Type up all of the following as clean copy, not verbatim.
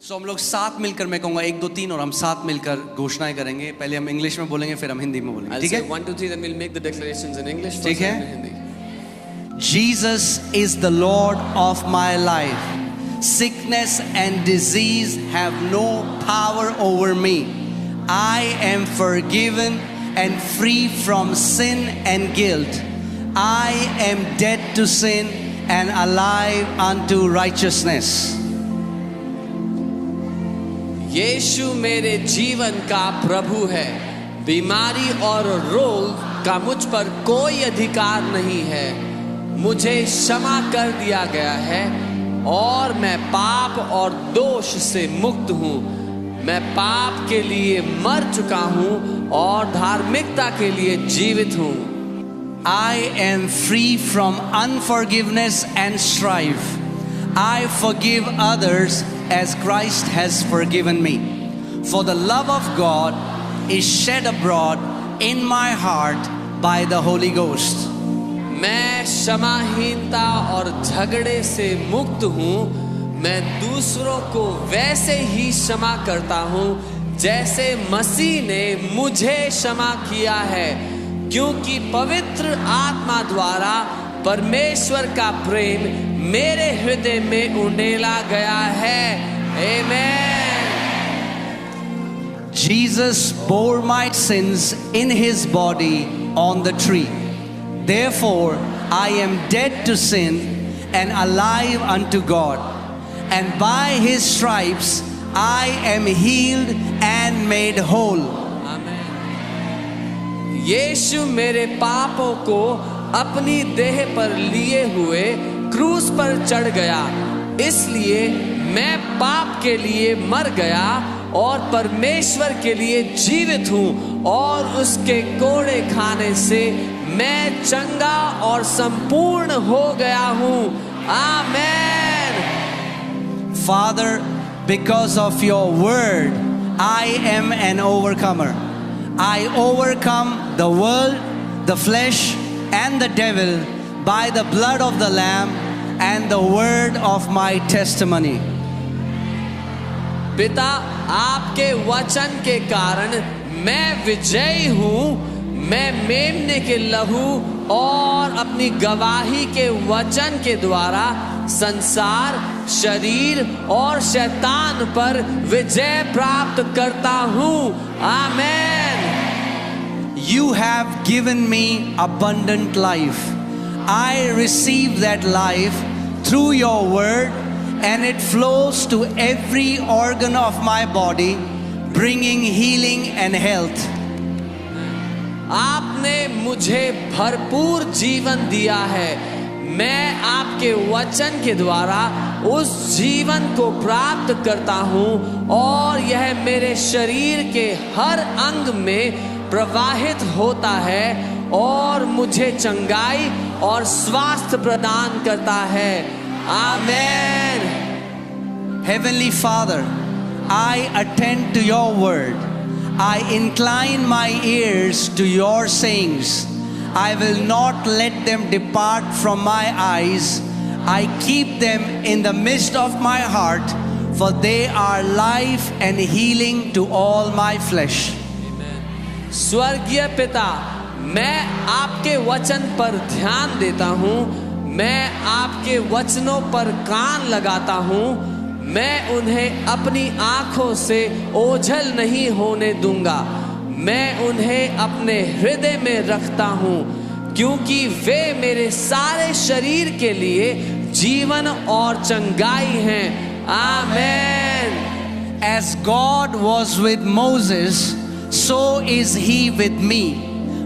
सो हम लोग साथ मिलकर, मैं कहूँगा 1 2 3 और हम साथ मिलकर घोषणाएं करेंगे। पहले हम इंग्लिश में बोलेंगे, फिर हम हिंदी में बोलेंगे, ठीक है? 1 2 3 then we'll make the declarations in English, first ठीक है? and in Hindi. Jesus is the Lord of my life. Sickness and disease have no power over me. I am forgiven and free from sin and guilt. I am dead to sin and alive unto righteousness. यीशु मेरे जीवन का प्रभु है। बीमारी और रोग का मुझ पर कोई अधिकार नहीं है। मुझे क्षमा कर दिया गया है और मैं पाप और दोष से मुक्त हूँ। मैं पाप के लिए मर चुका हूँ और धार्मिकता के लिए जीवित हूँ। I am free from unforgiveness and strife. I forgive others as Christ has forgiven me. For the love of God is shed abroad in my heart by the Holy Ghost. मैं क्षमाहीनता और झगड़े से मुक्त हूँ। मैं दूसरों को वैसे ही क्षमा करता हूँ जैसे मसीह ने मुझे क्षमा किया है, क्योंकि पवित्र आत्मा द्वारा परमेश्वर का प्रेम मेरे हृदय में उंडेला गया है। आमेन। Jesus bore my sins in his body on the tree. Therefore, I am dead to sin and alive unto God. And by his stripes, I am healed and made whole. यीशु मेरे पापों को अपनी देह पर लिए हुए क्रूस पर चढ़ गया, इसलिए मैं पाप के लिए मर गया और परमेश्वर के लिए जीवित हूँ, और उसके कोड़े खाने से मैं चंगा और संपूर्ण हो गया हूँ। आमेन। Father, because of your word, I am an overcomer. I overcome the world, the flesh, and the devil by the blood of the Lamb and the word of my testimony. पिता, आपके वचन के कारण मैं विजयी हूँ। मैं मेमने के लहू और अपनी गवाही के वचन के द्वारा संसार, शरीर और शैतान पर विजय प्राप्त करता हूँ। आमेन। You have given me abundant life. I receive that life through your word, and it flows to every organ of my body, bringing healing and health. आपने मुझे भरपूर जीवन दिया है। मैं आपके वचन के द्वारा उस जीवन को प्राप्त करता हूँ, और यह मेरे शरीर के हर अंग में प्रवाहित होता है और मुझे चंगाई और स्वास्थ्य प्रदान करता है। आमेन। Heavenly Father, I attend to your word. I incline my ears to your sayings. I will not let them depart from my eyes. I keep them in the midst of my heart, for they are life and healing to all my flesh. स्वर्गीय पिता, मैं आपके वचन पर ध्यान देता हूँ। मैं आपके वचनों पर कान लगाता हूँ। मैं उन्हें अपनी आँखों से ओझल नहीं होने दूंगा। मैं उन्हें अपने हृदय में रखता हूँ, क्योंकि वे मेरे सारे शरीर के लिए जीवन और चंगाई हैं। आमेन। As God was with Moses, so is he with me.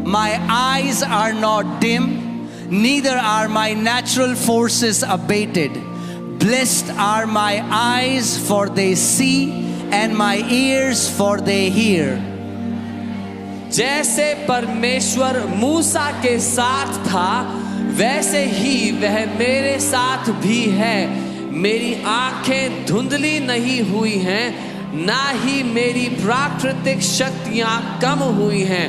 My eyes are not dim, neither are my natural forces abated. Blessed are my eyes, for they see, and my ears, for they hear. जैसे परमेश्वर मूसा के साथ था, वैसे ही वह मेरे साथ भी है। मेरी आंखें धुंधली नहीं हुई हैं, ना ही मेरी प्राकृतिक शक्तियां कम हुई हैं।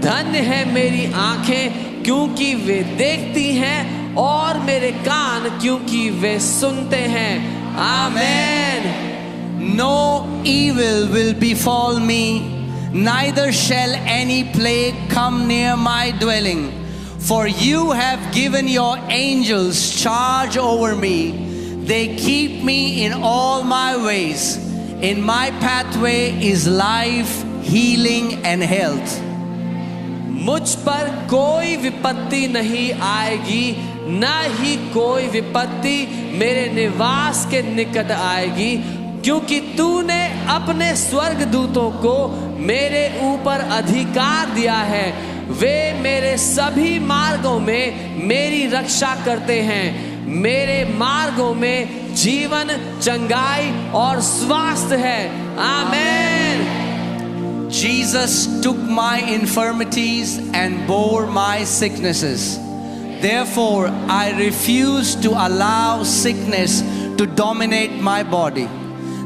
धन्य है मेरी आंखें, क्योंकि वे देखती हैं, और मेरे कान क्योंकि वे सुनते हैं। आमेन। No evil will befall me, neither shall any plague come near my dwelling. For you have given your angels charge over me. They keep me in all my ways. In my pathway is life, healing and health. मुझ पर कोई विपत्ति नहीं आएगी, न ही कोई विपत्ति मेरे निवास के निकट आएगी, क्योंकि तूने अपने स्वर्गदूतों को मेरे ऊपर अधिकार दिया है। वे मेरे सभी मार्गों में मेरी रक्षा करते हैं। मेरे मार्गों में जीवन, चंगाई और स्वास्थ्य है। आमीन। Jesus took my infirmities and bore my sicknesses. Therefore, I refuse to allow sickness to dominate my body.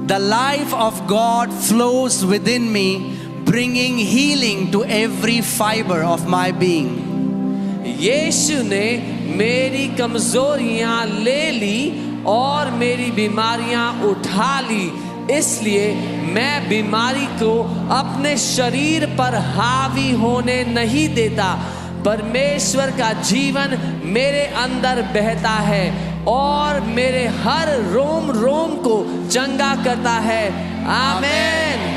The life of God flows within me, bringing healing to every fiber of my being. यीशु ने मेरी कमजोरियां ले ली और मेरी बीमारियां उठा ली, इसलिए मैं बीमारी को अपने शरीर पर हावी होने नहीं देता। परमेश्वर का जीवन मेरे अंदर बहता है और मेरे हर रोम रोम को चंगा करता है। आमीन।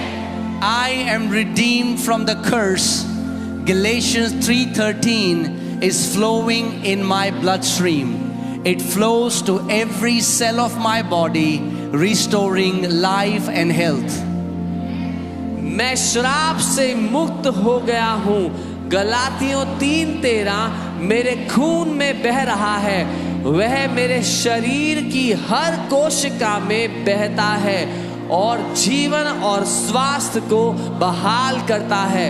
I am redeemed from the curse. Galatians 3:13 is flowing in my bloodstream. It flows to every cell of my body, restoring life and health. मैं श्राप से मुक्त हो गया हूँ। गलातियों 3:13 मेरे खून में बह रहा है। वह मेरे शरीर की हर कोशिका में बहता है और जीवन और स्वास्थ्य को बहाल करता है।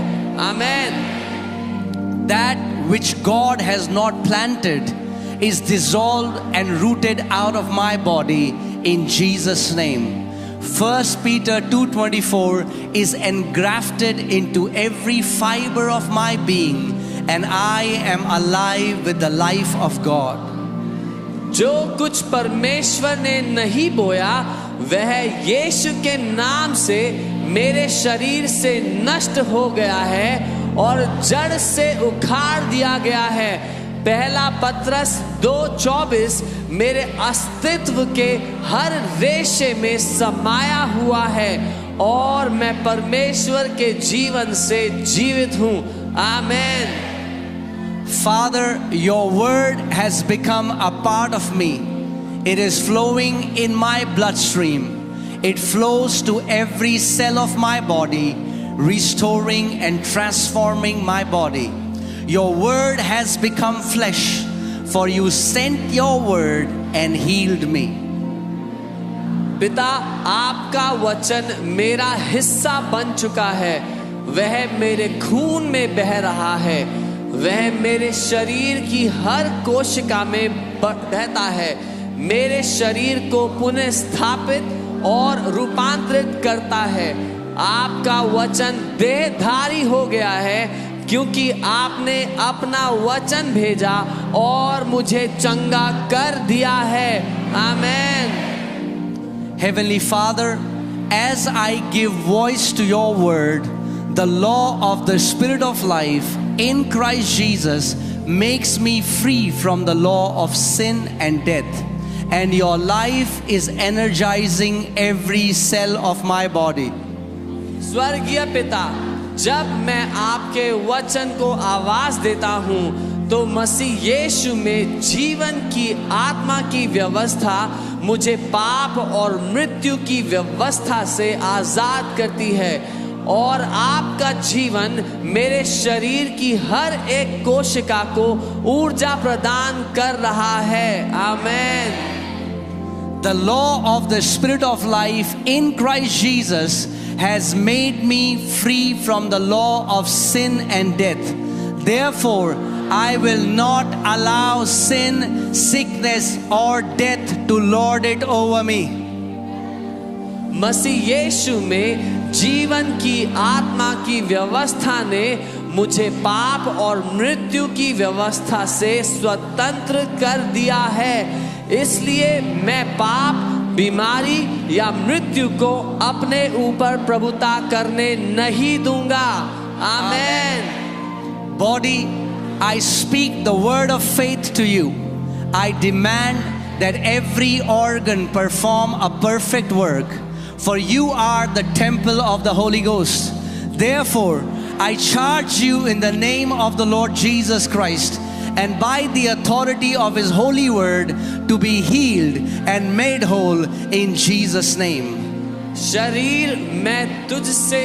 आमीन। That which God has not planted is dissolved and rooted out of my body in Jesus' name. 1 Peter 2:24 is engrafted into every fiber of my being, and I am alive with the life of God. जो कुछ परमेश्वर ने नहीं बोया वह यीशु के नाम से मेरे शरीर से नष्ट हो गया है और जड़ से उखाड़ दिया गया है। पहला पत्रस 2:24 मेरे अस्तित्व के हर रेशे में समाया हुआ है और मैं परमेश्वर के जीवन से जीवित हूँ। आमीन। Father, your word has become a part of me. It is flowing in my bloodstream. It flows to every cell of my body, restoring and transforming my body. Your word has become flesh, for you sent your word and healed me. पिता, आपका वचन मेरा हिस्सा बन चुका है। वह मेरे खून में बह रहा है। वह मेरे शरीर की हर कोशिका में बहता है। मेरे शरीर को पुनः स्थापित और रूपांतरित करता है। आपका वचन देहधारी हो गया है, क्योंकि आपने अपना वचन भेजा और मुझे चंगा कर दिया है। आमीन। Heavenly Father, as I give voice to your word, the law of the Spirit of life in Christ Jesus makes me free from the law of sin and death. And your life is energizing every cell of my body. स्वर्गीय पिता, जब मैं आपके वचन को आवाज देता हूँ तो मसीह यीशु में जीवन की आत्मा की व्यवस्था मुझे पाप और मृत्यु की व्यवस्था से आजाद करती है और आपका जीवन मेरे शरीर की हर एक कोशिका को ऊर्जा प्रदान कर रहा है। आमीन। The law of the Spirit of life in Christ Jesus has made me free from the law of sin and death. Therefore, I will not allow sin, sickness or death to lord it over me. मसीह यीशु में जीवन की आत्मा की व्यवस्था ने मुझे पाप और मृत्यु की व्यवस्था से स्वतंत्र कर दिया है। इसलिए मैं पाप बीमारी या मृत्यु को अपने ऊपर प्रभुता करने नहीं दूंगा। आमेन। Body, I speak the word of faith to you. I demand that every organ perform a perfect work, for you are the temple of the Holy Ghost. Therefore, I charge you in the name of the Lord Jesus Christ and by the authority of His holy word to be healed and made whole in Jesus' name. शरीर, मैं तुझसे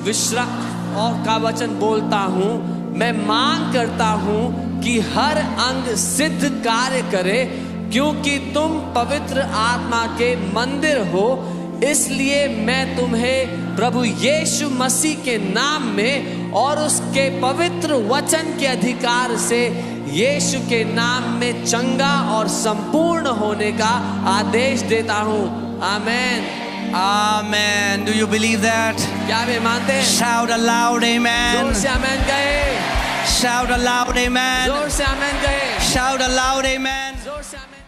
विश्राम और का वचन बोलता हूँ। मैं मांग करता हूँ कि हर अंग सिद्ध कार्य करे, क्योंकि तुम पवित्र आत्मा के मंदिर हो। इसलिए मैं तुम्हें प्रभु यीशु मसीह के नाम में और उसके पवित्र वचन के अधिकार से यीशु के नाम में चंगा और संपूर्ण होने का आदेश देता हूँ। आमेन। Amen. Do you believe that? क्या वे मानते हैं? Shout aloud, amen. जोर से आमेन कहे। Shout aloud, amen. जोर से आमेन कहे। Shout aloud, amen. जोर से आमेन।